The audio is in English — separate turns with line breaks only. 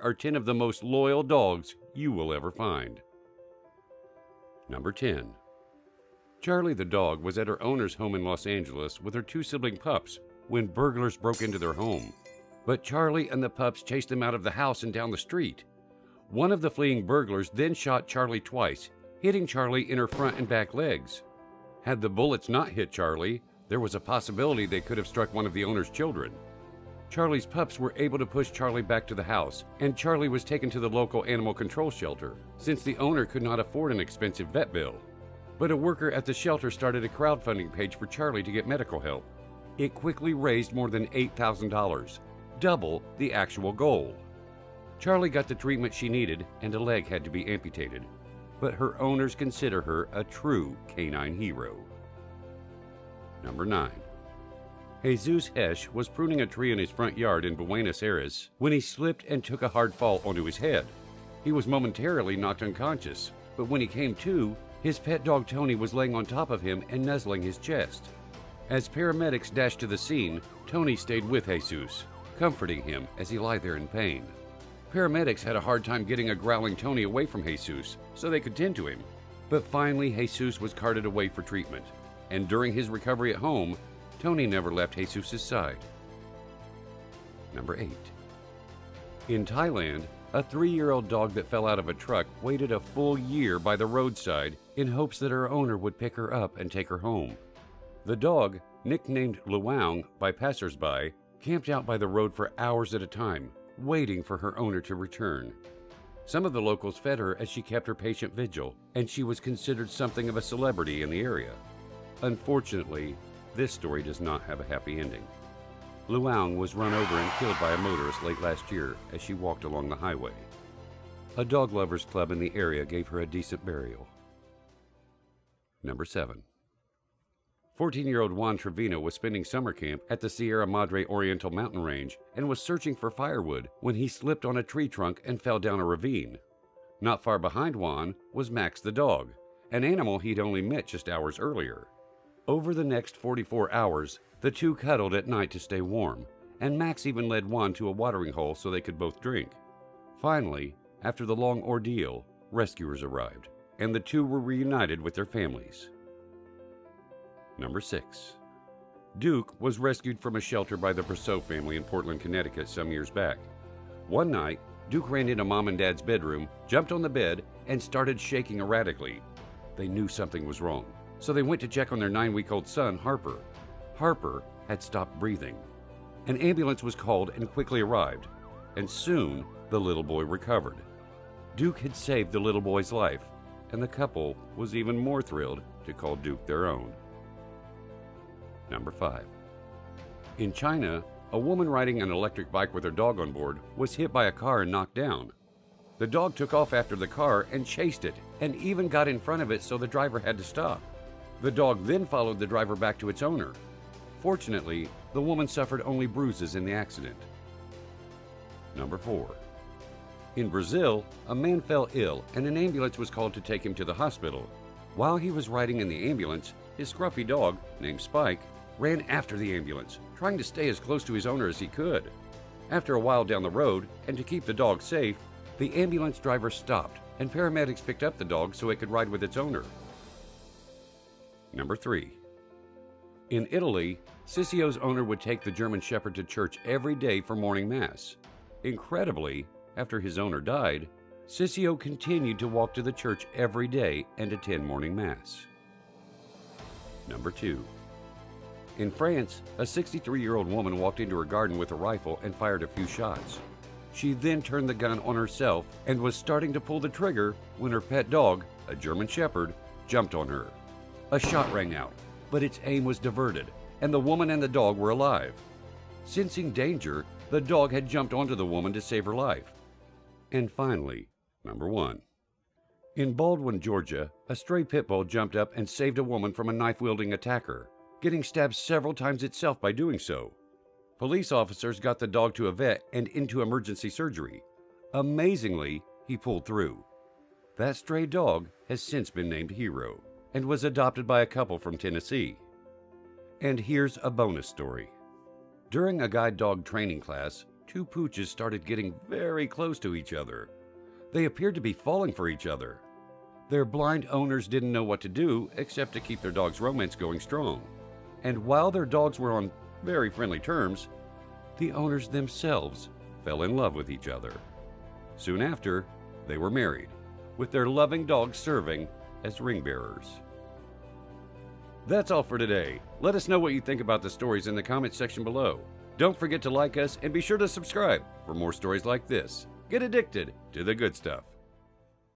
are 10 of the most loyal dogs you will ever find. Number 10. Charlie the dog was at her owner's home in Los Angeles with her 2 sibling pups when burglars broke into their home. But Charlie and the pups chased them out of the house and down the street. One of the fleeing burglars then shot Charlie twice, hitting Charlie in her front and back legs. Had the bullets not hit Charlie, there was a possibility they could have struck one of the owner's children. Charlie's pups were able to push Charlie back to the house, and Charlie was taken to the local animal control shelter, since the owner could not afford an expensive vet bill. But a worker at the shelter started a crowdfunding page for Charlie to get medical help. It quickly raised more than $8,000, double the actual goal. Charlie got the treatment she needed, and a leg had to be amputated. But her owners consider her a true canine hero. Number 9. Jesus Hesh was pruning a tree in his front yard in Buenos Aires when he slipped and took a hard fall onto his head. He was momentarily knocked unconscious, but when he came to, his pet dog Tony was laying on top of him and nuzzling his chest. As paramedics dashed to the scene, Tony stayed with Jesus, comforting him as he lay there in pain. Paramedics had a hard time getting a growling Tony away from Jesus so they could tend to him. But finally, Jesus was carted away for treatment, and during his recovery at home, Tony never left Jesus' side. Number 8. In Thailand, a 3-year-old dog that fell out of a truck waited a full year by the roadside in hopes that her owner would pick her up and take her home. The dog, nicknamed Luang by passersby, camped out by the road for hours at a time, waiting for her owner to return. Some of the locals fed her as she kept her patient vigil, and she was considered something of a celebrity in the area. Unfortunately, this story does not have a happy ending. Luang was run over and killed by a motorist late last year as she walked along the highway. A dog lovers club in the area gave her a decent burial. Number 7. 14-year-old Juan Trevino was spending summer camp at the Sierra Madre Oriental mountain range and was searching for firewood when he slipped on a tree trunk and fell down a ravine. Not far behind Juan was Max the dog, an animal he'd only met just hours earlier. Over the next 44 hours, the two cuddled at night to stay warm, and Max even led Juan to a watering hole so they could both drink. Finally, after the long ordeal, rescuers arrived, and the two were reunited with their families. Number 6. Duke was rescued from a shelter by the Brousseau family in Portland, Connecticut some years back. One night, Duke ran into Mom and Dad's bedroom, jumped on the bed, and started shaking erratically. They knew something was wrong, so they went to check on their 9-week-old son, Harper. Harper had stopped breathing. An ambulance was called and quickly arrived, and soon the little boy recovered. Duke had saved the little boy's life, and the couple was even more thrilled to call Duke their own. Number 5. In China, a woman riding an electric bike with her dog on board was hit by a car and knocked down. The dog took off after the car and chased it, and even got in front of it so the driver had to stop. The dog then followed the driver back to its owner. Fortunately, the woman suffered only bruises in the accident. Number 4. In Brazil, a man fell ill and an ambulance was called to take him to the hospital. While he was riding in the ambulance, his scruffy dog, named Spike, ran after the ambulance, trying to stay as close to his owner as he could. After a while down the road, and to keep the dog safe, the ambulance driver stopped and paramedics picked up the dog so it could ride with its owner. Number 3. In Italy, Sissio's owner would take the German Shepherd to church every day for morning mass. Incredibly, after his owner died, Sissio continued to walk to the church every day and attend morning mass. Number 2. In France, a 63-year-old woman walked into her garden with a rifle and fired a few shots. She then turned the gun on herself and was starting to pull the trigger when her pet dog, a German Shepherd, jumped on her. A shot rang out, but its aim was diverted, and the woman and the dog were alive. Sensing danger, the dog had jumped onto the woman to save her life. And finally, number 1. In Baldwin, Georgia, a stray pit bull jumped up and saved a woman from a knife-wielding attacker, getting stabbed several times itself by doing so. Police officers got the dog to a vet and into emergency surgery. Amazingly, he pulled through. That stray dog has since been named Hero and was adopted by a couple from Tennessee. And here's a bonus story. During a guide dog training class, two pooches started getting very close to each other. They appeared to be falling for each other. Their blind owners didn't know what to do except to keep their dog's romance going strong. And while their dogs were on very friendly terms, the owners themselves fell in love with each other. Soon after, they were married, with their loving dogs serving as ring bearers. That's all for today. Let us know what you think about the stories in the comment section below. Don't forget to like us and be sure to subscribe for more stories like this. Get addicted to the good stuff.